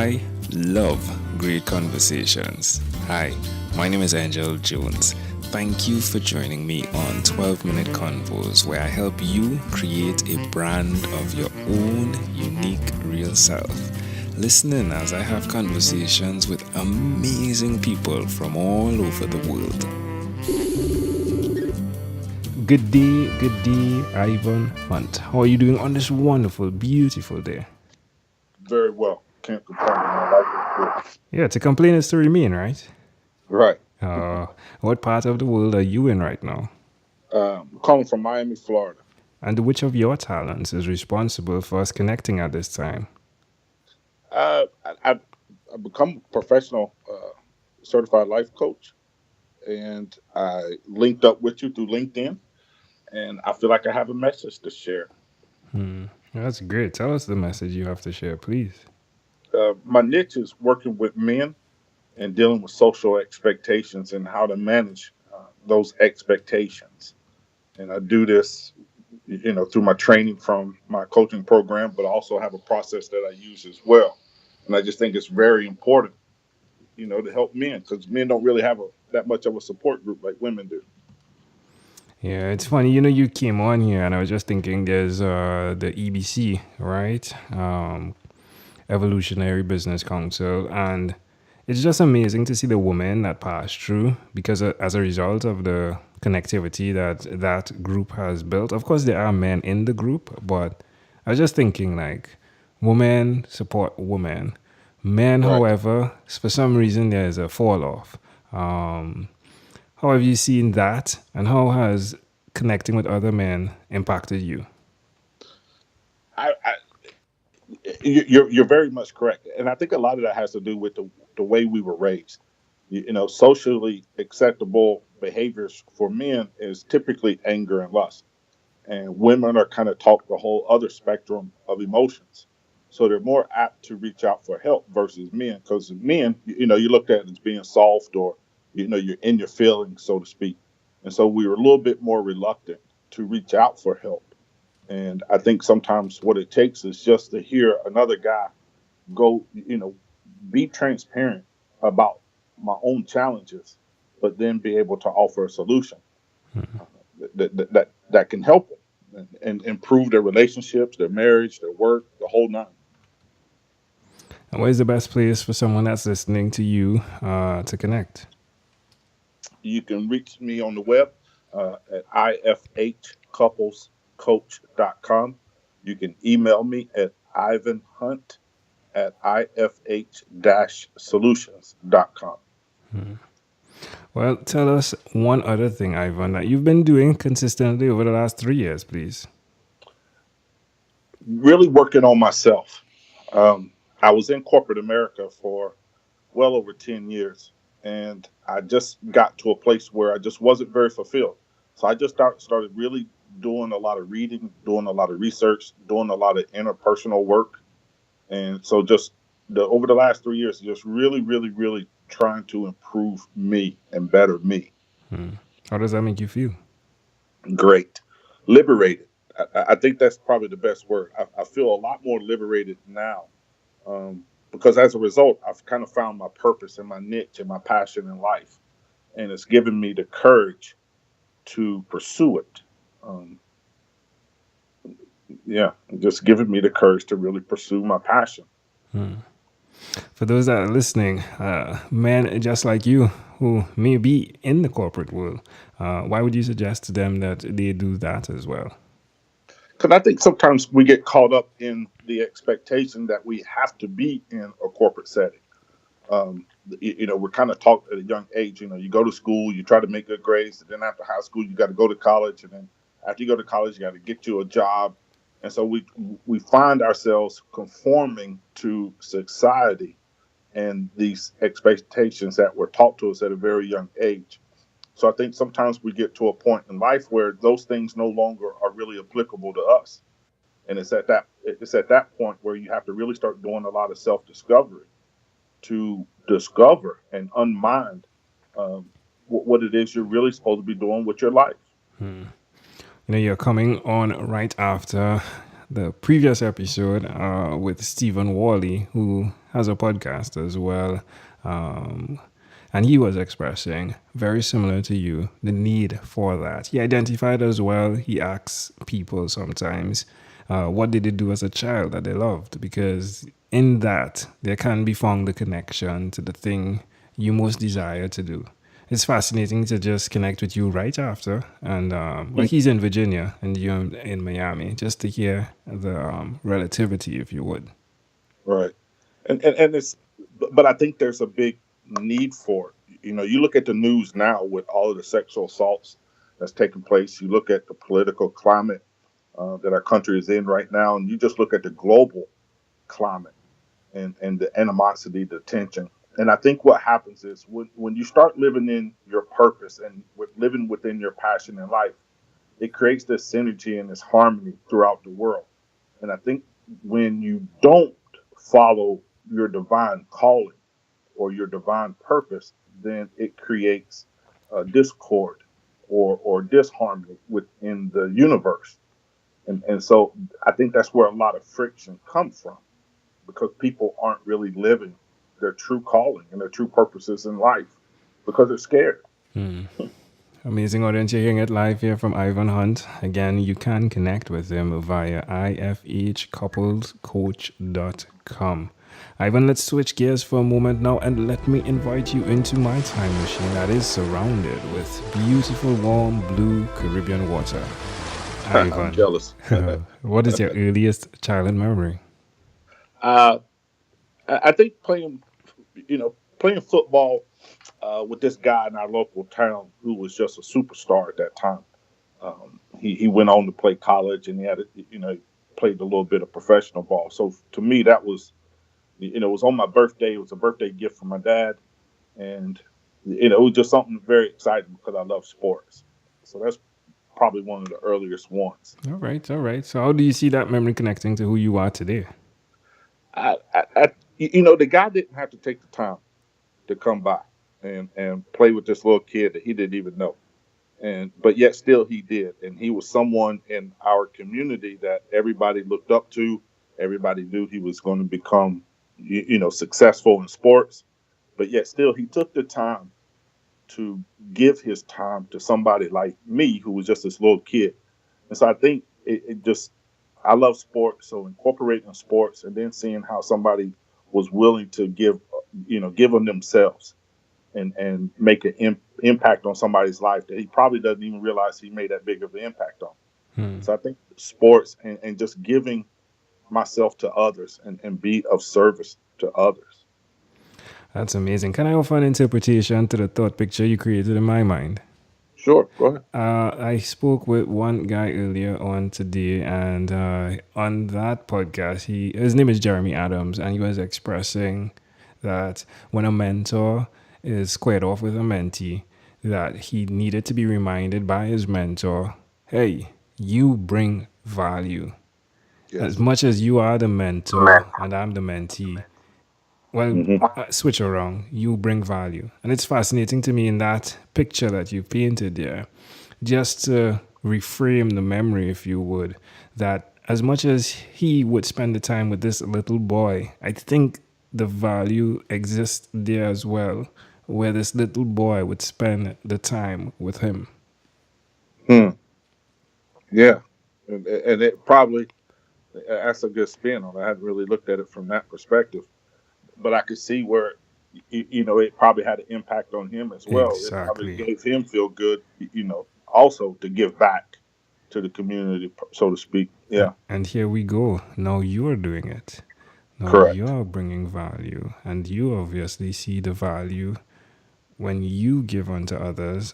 I love great conversations. Hi, my name is Angel Jones. Thank you for joining me on 12-Minute Convos, where I help you create a brand of your own unique real self. Listen in as I have conversations with amazing people from all over the world. Good day, Ivan Hunt. How are you doing on this wonderful, beautiful day? Very well. Can't complain. My life is Yeah, to complain is to remain, right? good. Right. Uh, what part of the world are you in right now? Calling from Miami, Florida. And which of your talents is responsible for us connecting at this time? I've become a professional certified life coach, and I linked up with you through LinkedIn, and I feel like I have a message to share. That's great. Tell us the message you have to share, please. My niche is working with men and dealing with social expectations and how to manage those expectations. And I do this, through my training from my coaching program, but I also have a process that I use as well. And I just think it's very important, to help men because men don't really have that much of a support group like women do. Yeah, it's funny. You came on here, and I was just thinking there's the EBC, right? Evolutionary Business Council. And it's just amazing to see the women that pass through because as a result of the connectivity that group has built. Of course, there are men in the group, but I was just thinking like women support women. Men, Right. however, for some reason, there's a fall off. Um, how have you seen that, and how has connecting with other men impacted you? I you're very much correct, and I think a lot of that has to do with the way we were raised. Socially acceptable behaviors for men is typically anger and lust, and women are kind of taught the whole other spectrum of emotions. So they're more apt to reach out for help versus men, because men, you looked at it as being soft or, you're in your feelings, so to speak. And so we were a little bit more reluctant to reach out for help. And I think sometimes what it takes is just to hear another guy go, be transparent about my own challenges, but then be able to offer a solution that can help them and improve their relationships, their marriage, their work, the whole nine. And where's the best place for someone that's listening to you to connect? You can reach me on the web at ifhcouplescoach.com. You can email me at ivanhunt at ifh-solutions.com. Well, tell us one other thing, Ivan, that you've been doing consistently over the last 3 years, please. Really working on myself. I was in corporate America for well over 10 years, and I just got to a place where I just wasn't very fulfilled. So I just started really doing a lot of reading, doing a lot of research, doing a lot of interpersonal work. And so just over the last 3 years, just really, really, really trying to improve me and better me. How does that make you feel? Great. Liberated. I think that's probably the best word. I feel a lot more liberated now, because as a result, I've kind of found my purpose and my niche and my passion in life. And it's given me the courage to pursue it. Um, yeah, just giving me the courage to really pursue my passion. For those that are listening, men just like you who may be in the corporate world, why would you suggest to them that they do that as well? Because I think sometimes we get caught up in the expectation that we have to be in a corporate setting. We're kind of taught at a young age. You go to school, you try to make good grades, and then after high school, you got to go to college, and then after you go to college, you got to get you a job. And so we find ourselves conforming to society and these expectations that were taught to us at a very young age. So I think sometimes we get to a point in life where those things no longer are really applicable to us. And it's at that point where you have to really start doing a lot of self discovery to discover and unmind um, what it is you're really supposed to be doing with your life. You're coming on right after the previous episode with Stephen Worley, who has a podcast as well. Um, and he was expressing, very similar to you, the need for that. He identified as well, he asks people sometimes, what did they do as a child that they loved? Because in that, there can be found the connection to the thing you most desire to do. It's fascinating to just connect with you right after. And well, he's in Virginia and you're in Miami, just to hear the relativity, if you would. Right. And it's, but I think there's a big need for it. You look at the news now with all of the sexual assaults that's taking place. You look at the political climate that our country is in right now, and you just look at the global climate and the animosity, the tension. And I think what happens is when you start living in your purpose and living within your passion in life, it creates this synergy and this harmony throughout the world. And I think when you don't follow your divine calling or your divine purpose, then it creates discord or disharmony within the universe. And so I think that's where a lot of friction comes from because people aren't really living their true calling and their true purposes in life because they're scared. Amazing audience, you're hearing it live here from Ivan Hunt. Again, you can connect with him via ifhcouplescoach.com. Ivan, let's switch gears for a moment now and let me invite you into my time machine that is surrounded with beautiful, warm, blue Caribbean water. I'm Ivan, jealous. what is your earliest childhood memory? uh, I think playing football with this guy in our local town who was just a superstar at that time. He went on to play college and he had played a little bit of professional ball. So to me, that was it was on my birthday. It was a birthday gift from my dad, and it was just something very exciting because I love sports. So that's probably one of the earliest ones. All right, all right. So how do you see that memory connecting to who you are today? The guy didn't have to take the time to come by and play with this little kid that he didn't even know, but yet still he did, and he was someone in our community that everybody looked up to. Everybody knew he was going to become successful in sports, but yet still he took the time to give his time to somebody like me who was just this little kid. And so I think it just I love sports, so incorporating sports and then seeing how somebody was willing to give them themselves and make an impact on somebody's life that he probably doesn't even realize he made that big of an impact on. So I think sports and just giving myself to others and be of service to others. That's amazing. Can I offer an interpretation to the thought picture you created in my mind? Sure, go ahead. I spoke with one guy earlier on today, and on that podcast, his name is Jeremy Adams, and he was expressing that when a mentor is squared off with a mentee, that he needed to be reminded by his mentor, hey, you bring value. Yes. As much as you are the mentor and I'm the mentee, well, switch around, you bring value. And it's fascinating to me in that picture that you painted there, just to reframe the memory, if you would, that as much as he would spend the time with this little boy, I think the value exists there as well, where this little boy would spend the time with him. Yeah, and it probably that's a good spin on it. I hadn't really looked at it from that perspective, but I could see where it probably had an impact on him as well. It probably Exactly. gave him feel good, also to give back to the community, so to speak. Yeah, And here we go. Now you're doing it. Now correct. you're bringing value. And you obviously see the value when you give unto others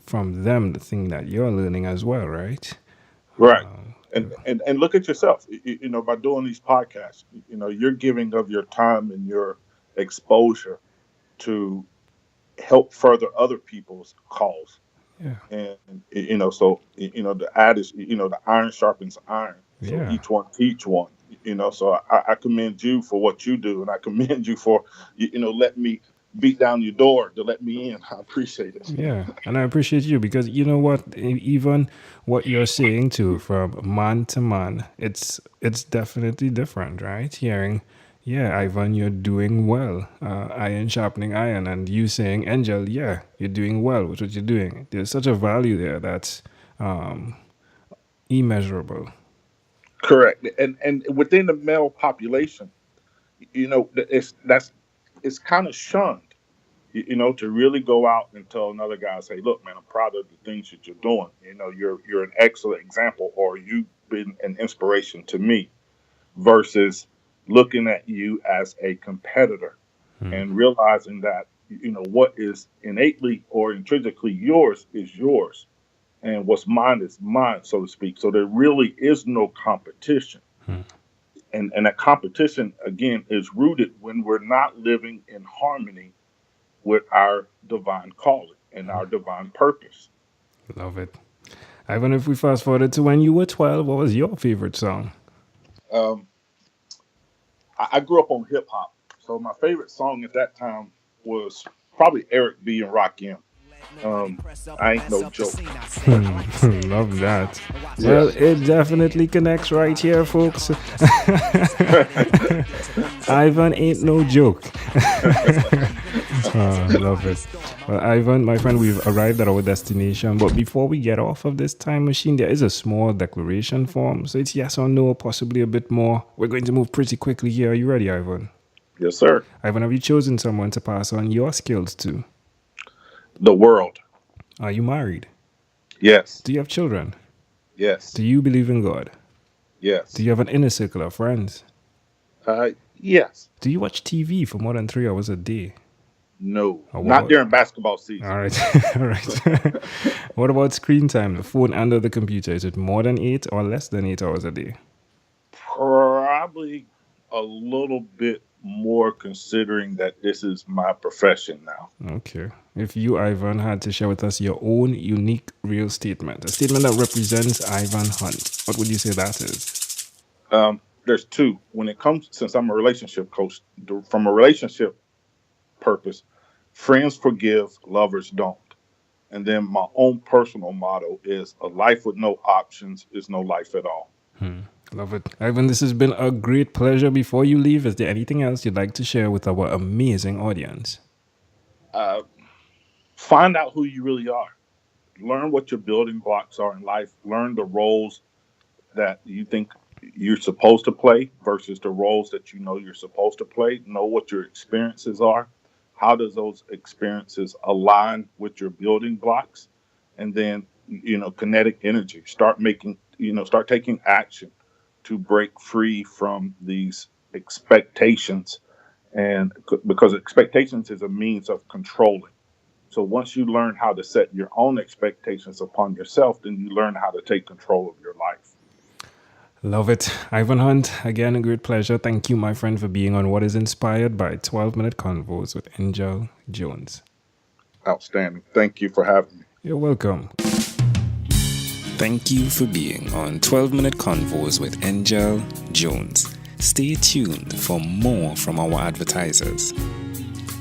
from them the thing that you're learning as well, right? Right. And look at yourself. By doing these podcasts, you're giving of your time and your exposure to help further other people's cause. Yeah. And so the adage, the iron sharpens iron. So Yeah. each one teach one. So I commend you for what you do, and I commend you for let me beat down your door to let me in. I appreciate it. Yeah, and I appreciate you because you know what, even what you're saying too, from man to man, it's definitely different, right? Hearing, yeah, Ivan, you're doing well, iron sharpening iron, and you saying, Angel, yeah, you're doing well with what you're doing. There's such a value there that's immeasurable. Correct. And within the male population, it's kind of shunned. To really go out and tell another guy, say, look, man, I'm proud of the things that you're doing. You're an excellent example, or you've been an inspiration to me, versus looking at you as a competitor and realizing that, what is innately or intrinsically yours is yours, and what's mine is mine, so to speak. So there really is no competition. And that competition, again, is rooted when we're not living in harmony with our divine calling and our divine purpose. Love it. Ivan, if we fast forward to when you were 12, what was your favorite song? I grew up on hip hop, so my favorite song at that time was probably Eric B. and Rakim. I ain't no joke. Love that. Well, it definitely connects right here, folks. Ivan ain't no joke. Love it. Well, Ivan, my friend, we've arrived at our destination. But before we get off of this time machine, there is a small declaration form. So it's yes or no, possibly a bit more. We're going to move pretty quickly here. Are you ready, Ivan? Yes, sir. Ivan, have you chosen someone to pass on your skills to? The world. Are you married? Yes. Do you have children? Yes. Do you believe in God? Yes. Do you have an inner circle of friends? Yes. Do you watch TV for more than 3 hours a day? No. Not during basketball season. All right. All right. What about screen time, the phone and the computer? Is it more than 8 or less than 8 hours a day? Probably a little bit more, considering that this is my profession now. Okay. If you, Ivan, had to share with us your own unique real statement, a statement that represents Ivan Hunt, what would you say that is? There's two. When it comes, since I'm a relationship coach, from a relationship purpose, friends forgive, lovers don't. And then my own personal motto is a life with no options is no life at all. Love it. Ivan, this has been a great pleasure. Before you leave, is there anything else you'd like to share with our amazing audience? Find out who you really are. Learn what your building blocks are in life. Learn the roles that you think you're supposed to play versus the roles that you know you're supposed to play. Know what your experiences are. How does those experiences align with your building blocks? And then, kinetic energy. Start taking action to break free from these expectations. And because expectations is a means of controlling. So once you learn how to set your own expectations upon yourself, then you learn how to take control of your life. Love it. Ivan Hunt, again, a great pleasure. Thank you, my friend, for being on what is inspired by 12-Minute Convos with Angel Jones. Outstanding. Thank you for having me. You're welcome. Thank you for being on 12-Minute Convos with Angel Jones. Stay tuned for more from our advertisers.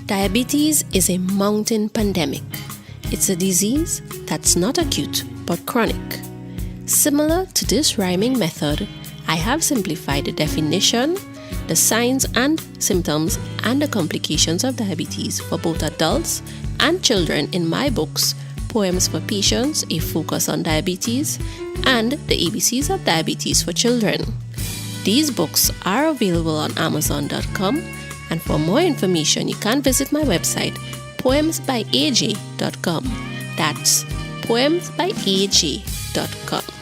Diabetes is a mountain pandemic. It's a disease that's not acute but chronic. Similar to this rhyming method, I have simplified the definition, the signs and symptoms, and the complications of diabetes for both adults and children in my books, Poems for Patients, A Focus on Diabetes, and The ABCs of Diabetes for Children. These books are available on Amazon.com, and for more information, you can visit my website, poemsbyaj.com. That's poemsbyaj.com.